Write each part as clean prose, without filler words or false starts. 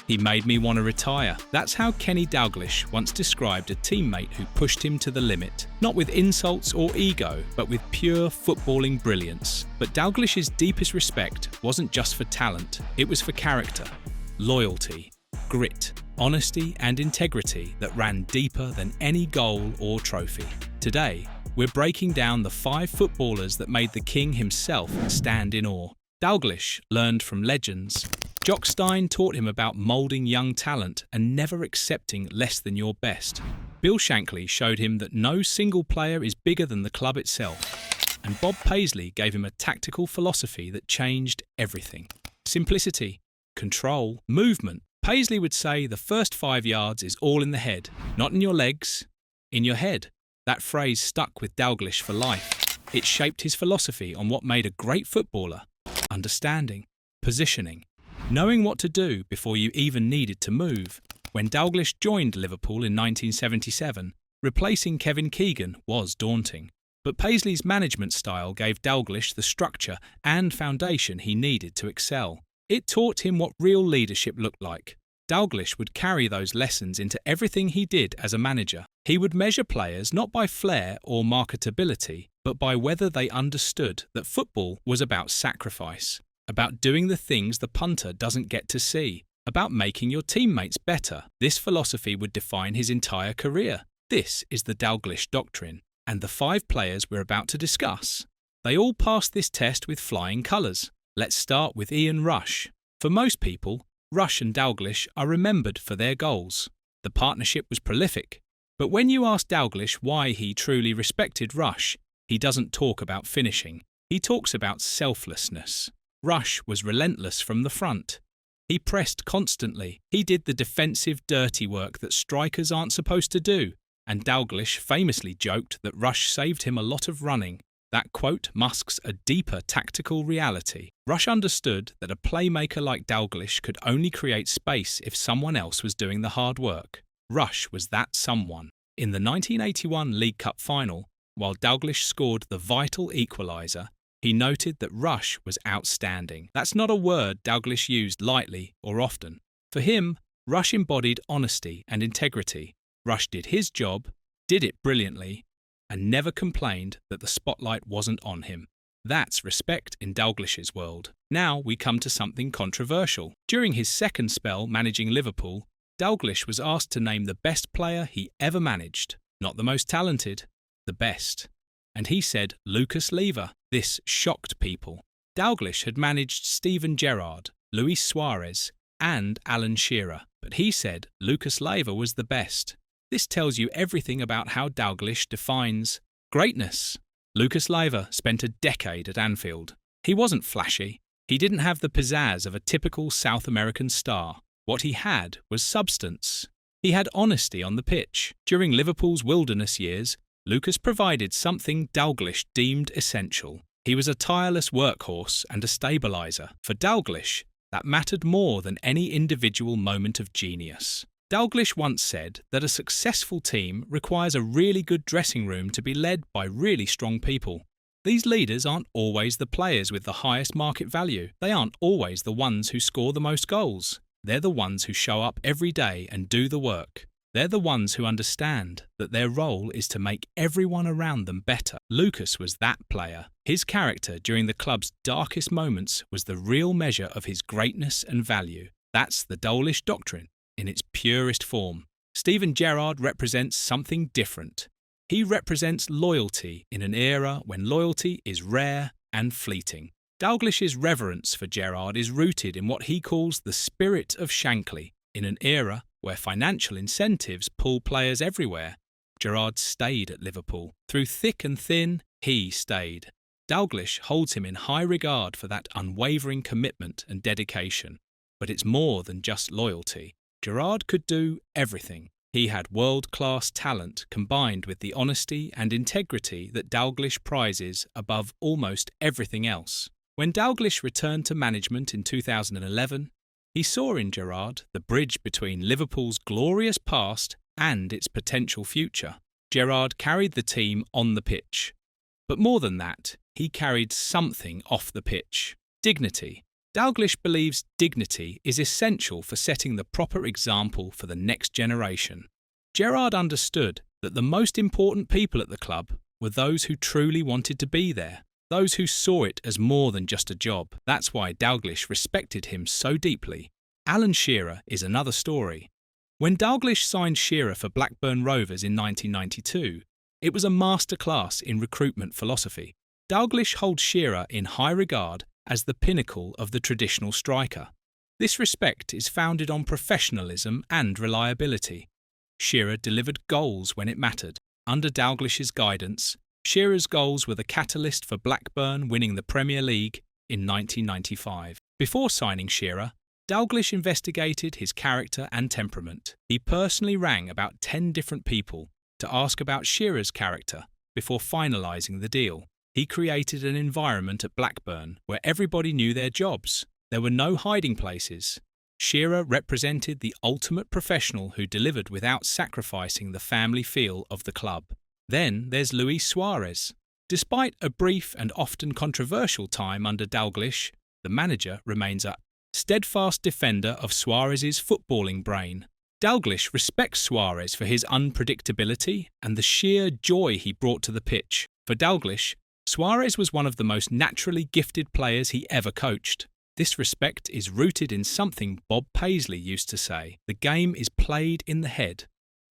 He made me want to retire. That's how Kenny Dalglish once described a teammate who pushed him to the limit. Not with insults or ego, but with pure footballing brilliance. But Dalglish's deepest respect wasn't just for talent, it was for character, loyalty, grit, honesty and integrity that ran deeper than any goal or trophy. Today, we're breaking down the 5 footballers that made the king himself stand in awe. Dalglish learned from legends. Jock Stein taught him about moulding young talent and never accepting less than your best. Bill Shankly showed him that no single player is bigger than the club itself. And Bob Paisley gave him a tactical philosophy that changed everything. Simplicity, control, movement. Paisley would say the first 5 yards is all in the head, not in your legs, in your head. That phrase stuck with Dalglish for life. It shaped his philosophy on what made a great footballer: understanding, positioning, knowing what to do before you even needed to move. When Dalglish joined Liverpool in 1977, replacing Kevin Keegan was daunting. But Paisley's management style gave Dalglish the structure and foundation he needed to excel. It taught him what real leadership looked like. Dalglish would carry those lessons into everything he did as a manager. He would measure players not by flair or marketability, but by whether they understood that football was about sacrifice, about doing the things the punter doesn't get to see, about making your teammates better. This philosophy would define his entire career. This is the Dalglish doctrine, and the 5 players we're about to discuss. They all passed this test with flying colours. Let's start with Ian Rush. For most people, Rush and Dalglish are remembered for their goals. The partnership was prolific. But when you ask Dalglish why he truly respected Rush, he doesn't talk about finishing. He talks about selflessness. Rush was relentless from the front. He pressed constantly. He did the defensive dirty work that strikers aren't supposed to do. And Dalglish famously joked that Rush saved him a lot of running. That quote masks a deeper tactical reality. Rush understood that a playmaker like Dalglish could only create space if someone else was doing the hard work. Rush was that someone. In the 1981 League Cup final, while Dalglish scored the vital equaliser, he noted that Rush was outstanding. That's not a word Dalglish used lightly or often. For him, Rush embodied honesty and integrity. Rush did his job, did it brilliantly, and never complained that the spotlight wasn't on him. That's respect in Dalglish's world. Now we come to something controversial. During his second spell managing Liverpool, Dalglish was asked to name the best player he ever managed. Not the most talented, the best. And he said Lucas Leiva. This shocked people. Dalglish had managed Steven Gerrard, Luis Suarez, and Alan Shearer, but he said Lucas Leiva was the best. This tells you everything about how Dalglish defines greatness. Lucas Leiva spent a decade at Anfield. He wasn't flashy. He didn't have the pizzazz of a typical South American star. What he had was substance. He had honesty on the pitch. During Liverpool's wilderness years, Lucas provided something Dalglish deemed essential. He was a tireless workhorse and a stabiliser. For Dalglish, that mattered more than any individual moment of genius. Dalglish once said that a successful team requires a really good dressing room to be led by really strong people. These leaders aren't always the players with the highest market value. They aren't always the ones who score the most goals. They're the ones who show up every day and do the work. They're the ones who understand that their role is to make everyone around them better. Lucas was that player. His character during the club's darkest moments was the real measure of his greatness and value. That's the Dalglish doctrine in its purest form. Steven Gerrard represents something different. He represents loyalty in an era when loyalty is rare and fleeting. Dalglish's reverence for Gerrard is rooted in what he calls the spirit of Shankly. In an era where financial incentives pull players everywhere, Gerrard stayed at Liverpool. Through thick and thin, he stayed. Dalglish holds him in high regard for that unwavering commitment and dedication. But it's more than just loyalty. Gerrard could do everything. He had world-class talent combined with the honesty and integrity that Dalglish prizes above almost everything else. When Dalglish returned to management in 2011, he saw in Gerrard the bridge between Liverpool's glorious past and its potential future. Gerrard carried the team on the pitch. But more than that, he carried something off the pitch. Dignity. Dalglish believes dignity is essential for setting the proper example for the next generation. Gerrard understood that the most important people at the club were those who truly wanted to be there, those who saw it as more than just a job. That's why Dalglish respected him so deeply. Alan Shearer is another story. When Dalglish signed Shearer for Blackburn Rovers in 1992, it was a masterclass in recruitment philosophy. Dalglish holds Shearer in high regard as the pinnacle of the traditional striker. This respect is founded on professionalism and reliability. Shearer delivered goals when it mattered. Under Dalglish's guidance, Shearer's goals were the catalyst for Blackburn winning the Premier League in 1995. Before signing Shearer, Dalglish investigated his character and temperament. He personally rang about 10 different people to ask about Shearer's character before finalising the deal. He created an environment at Blackburn where everybody knew their jobs. There were no hiding places. Shearer represented the ultimate professional who delivered without sacrificing the family feel of the club. Then there's Luis Suarez. Despite a brief and often controversial time under Dalglish, the manager remains a steadfast defender of Suarez's footballing brain. Dalglish respects Suarez for his unpredictability and the sheer joy he brought to the pitch. For Dalglish, Suarez was one of the most naturally gifted players he ever coached. This respect is rooted in something Bob Paisley used to say: the game is played in the head,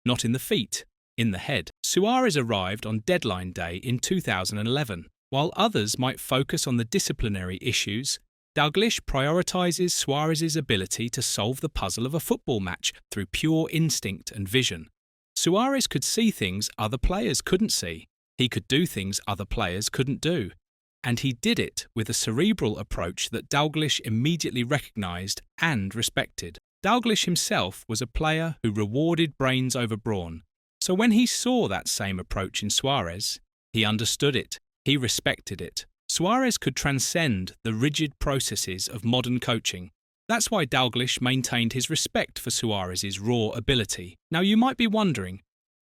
not in the feet, in the head. Suarez arrived on deadline day in 2011. While others might focus on the disciplinary issues, Dalglish prioritises Suarez's ability to solve the puzzle of a football match through pure instinct and vision. Suarez could see things other players couldn't see. He could do things other players couldn't do. And he did it with a cerebral approach that Dalglish immediately recognised and respected. Dalglish himself was a player who rewarded brains over brawn. So when he saw that same approach in Suarez, he understood it. He respected it. Suarez could transcend the rigid processes of modern coaching. That's why Dalglish maintained his respect for Suarez's raw ability. Now you might be wondering,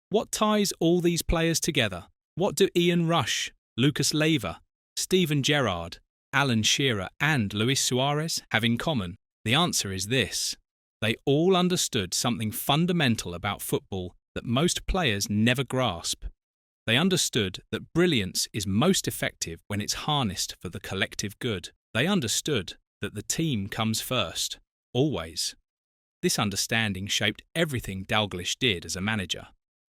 what ties all these players together? What do Ian Rush, Lucas Leiva, Steven Gerrard, Alan Shearer and Luis Suarez have in common? The answer is this: they all understood something fundamental about football that most players never grasp. They understood that brilliance is most effective when it's harnessed for the collective good. They understood that the team comes first, always. This understanding shaped everything Dalglish did as a manager.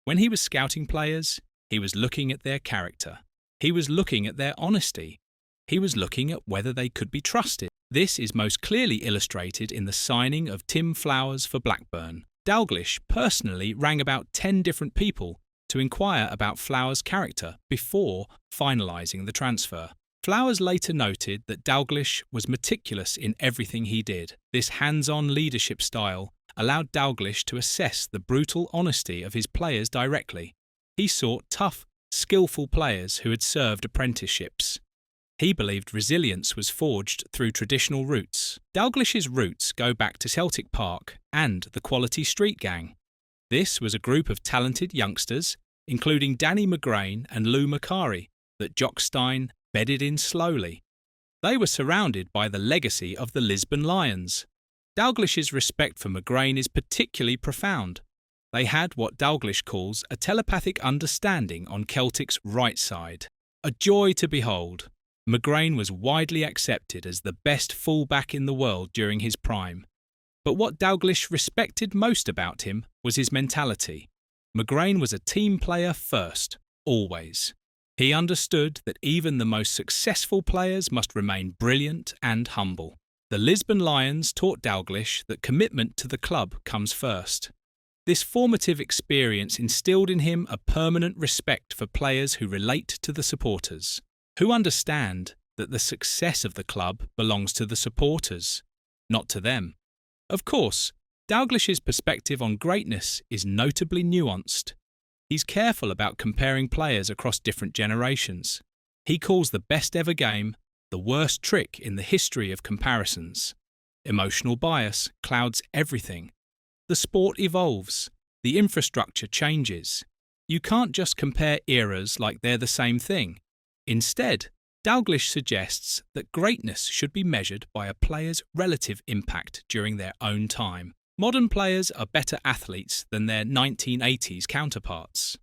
When he was scouting players, he was looking at their character. He was looking at their honesty. He was looking at whether they could be trusted. This is most clearly illustrated in the signing of Tim Flowers for Blackburn. Dalglish personally rang about 10 different people to inquire about Flowers' character before finalising the transfer. Flowers later noted that Dalglish was meticulous in everything he did. This hands-on leadership style allowed Dalglish to assess the brutal honesty of his players directly. He sought tough, skillful players who had served apprenticeships. He believed resilience was forged through traditional roots. Dalglish's roots go back to Celtic Park and the Quality Street Gang. This was a group of talented youngsters, including Danny McGrain and Lou Macari, that Jock Stein bedded in slowly. They were surrounded by the legacy of the Lisbon Lions. Dalglish's respect for McGrain is particularly profound. They had what Dalglish calls a telepathic understanding on Celtic's right side. A joy to behold. McGrain was widely accepted as the best fullback in the world during his prime. But what Dalglish respected most about him was his mentality. McGrain was a team player first, always. He understood that even the most successful players must remain brilliant and humble. The Lisbon Lions taught Dalglish that commitment to the club comes first. This formative experience instilled in him a permanent respect for players who relate to the supporters, who understand that the success of the club belongs to the supporters, not to them. Of course, Dalglish's perspective on greatness is notably nuanced. He's careful about comparing players across different generations. He calls the best ever game the worst trick in the history of comparisons. Emotional bias clouds everything. The sport evolves. The infrastructure changes. You can't just compare eras like they're the same thing. Instead, Dalglish suggests that greatness should be measured by a player's relative impact during their own time. Modern players are better athletes than their 1980s counterparts.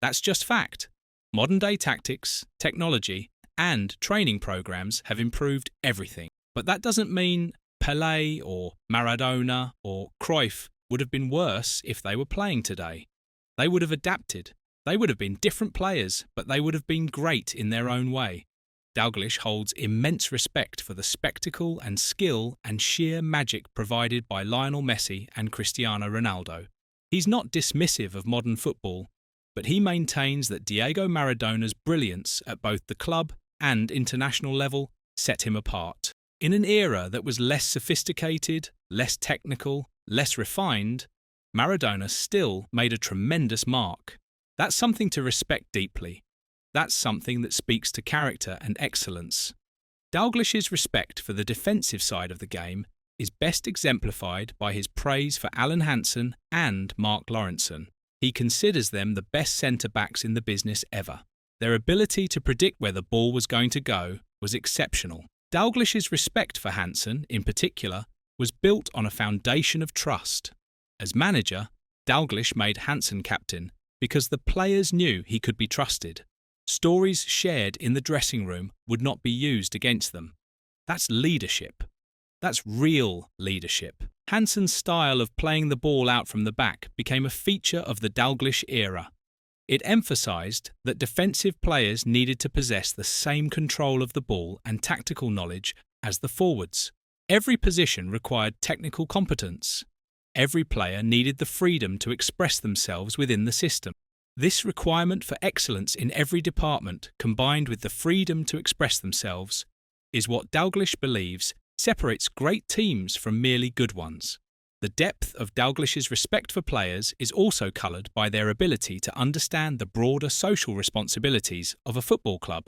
That's just fact. Modern-day tactics, technology, and training programs have improved everything. But that doesn't mean Pelé or Maradona or Cruyff would have been worse if they were playing today. They would have adapted. They would have been different players, but they would have been great in their own way. Dalglish holds immense respect for the spectacle and skill and sheer magic provided by Lionel Messi and Cristiano Ronaldo. He's not dismissive of modern football, but he maintains that Diego Maradona's brilliance at both the club and international level set him apart. In an era that was less sophisticated, less technical, less refined, Maradona still made a tremendous mark. That's something to respect deeply. That's something that speaks to character and excellence. Dalglish's respect for the defensive side of the game is best exemplified by his praise for Alan Hansen and Mark Lawrenson. He considers them the best centre-backs in the business ever. Their ability to predict where the ball was going to go was exceptional. Dalglish's respect for Hansen, in particular, was built on a foundation of trust. As manager, Dalglish made Hansen captain because the players knew he could be trusted. Stories shared in the dressing room would not be used against them. That's leadership. That's real leadership. Hansen's style of playing the ball out from the back became a feature of the Dalglish era. It emphasised that defensive players needed to possess the same control of the ball and tactical knowledge as the forwards. Every position required technical competence. Every player needed the freedom to express themselves within the system. This requirement for excellence in every department, combined with the freedom to express themselves, is what Dalglish believes separates great teams from merely good ones. The depth of Dalglish's respect for players is also coloured by their ability to understand the broader social responsibilities of a football club.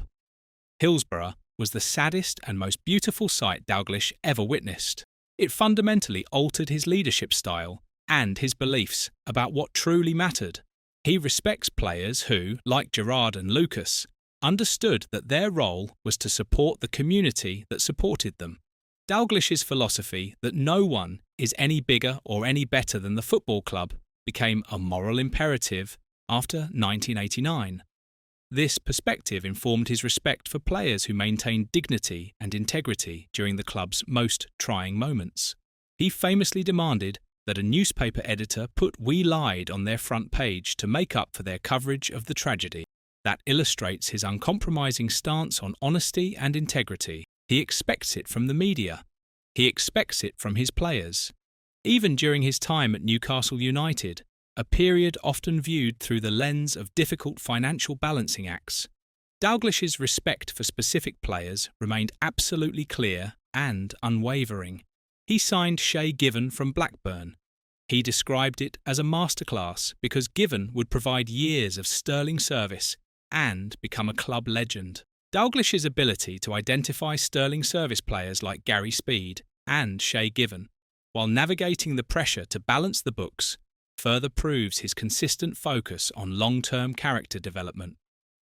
Hillsborough was the saddest and most beautiful sight Dalglish ever witnessed. It fundamentally altered his leadership style and his beliefs about what truly mattered. He respects players who, like Gerrard and Lucas, understood that their role was to support the community that supported them. Dalglish's philosophy that no one is any bigger or any better than the football club became a moral imperative after 1989. This perspective informed his respect for players who maintained dignity and integrity during the club's most trying moments. He famously demanded that a newspaper editor put "We Lied" on their front page to make up for their coverage of the tragedy. That illustrates his uncompromising stance on honesty and integrity. He expects it from the media. He expects it from his players. Even during his time at Newcastle United, a period often viewed through the lens of difficult financial balancing acts, Dalglish's respect for specific players remained absolutely clear and unwavering. He signed Shay Given from Blackburn. He described it as a masterclass because Given would provide years of sterling service and become a club legend. Dalglish's ability to identify sterling service players like Gary Speed and Shay Given, while navigating the pressure to balance the books, further proves his consistent focus on long-term character development.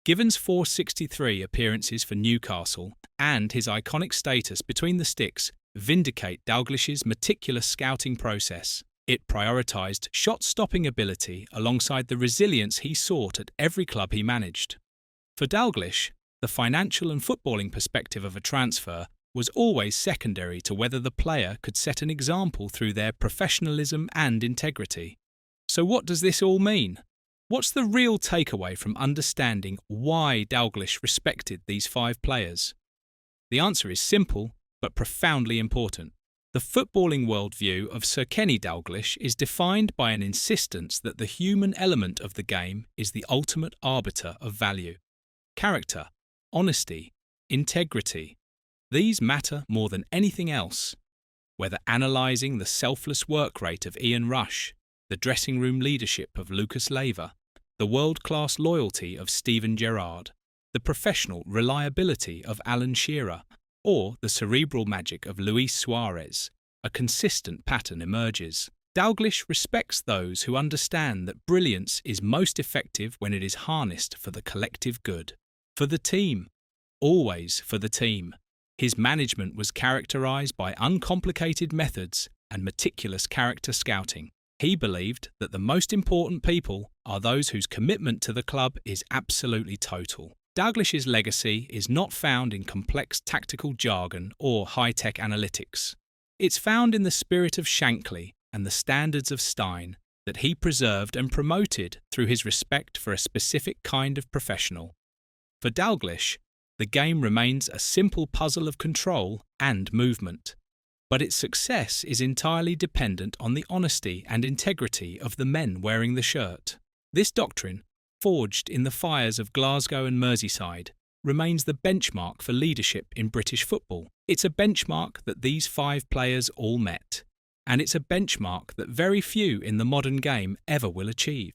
Given's 463 appearances for Newcastle and his iconic status between the sticks vindicate Dalglish's meticulous scouting process. It prioritised shot-stopping ability alongside the resilience he sought at every club he managed. For Dalglish, the financial and footballing perspective of a transfer was always secondary to whether the player could set an example through their professionalism and integrity. So what does this all mean? What's the real takeaway from understanding why Dalglish respected these 5 players? The answer is simple, but profoundly important. The footballing worldview of Sir Kenny Dalglish is defined by an insistence that the human element of the game is the ultimate arbiter of value. Character, honesty, integrity. These matter more than anything else. Whether analysing the selfless work rate of Ian Rush, the dressing room leadership of Lucas Leiva, the world-class loyalty of Steven Gerrard, the professional reliability of Alan Shearer, or the cerebral magic of Luis Suarez, a consistent pattern emerges. Dalglish respects those who understand that brilliance is most effective when it is harnessed for the collective good, for the team, always for the team. His management was characterized by uncomplicated methods and meticulous character scouting. He believed that the most important people are those whose commitment to the club is absolutely total. Dalglish's legacy is not found in complex tactical jargon or high-tech analytics. It's found in the spirit of Shankly and the standards of Stein that he preserved and promoted through his respect for a specific kind of professional. For Dalglish, the game remains a simple puzzle of control and movement, but its success is entirely dependent on the honesty and integrity of the men wearing the shirt. This doctrine, forged in the fires of Glasgow and Merseyside, remains the benchmark for leadership in British football. It's a benchmark that these 5 players all met, and it's a benchmark that very few in the modern game ever will achieve.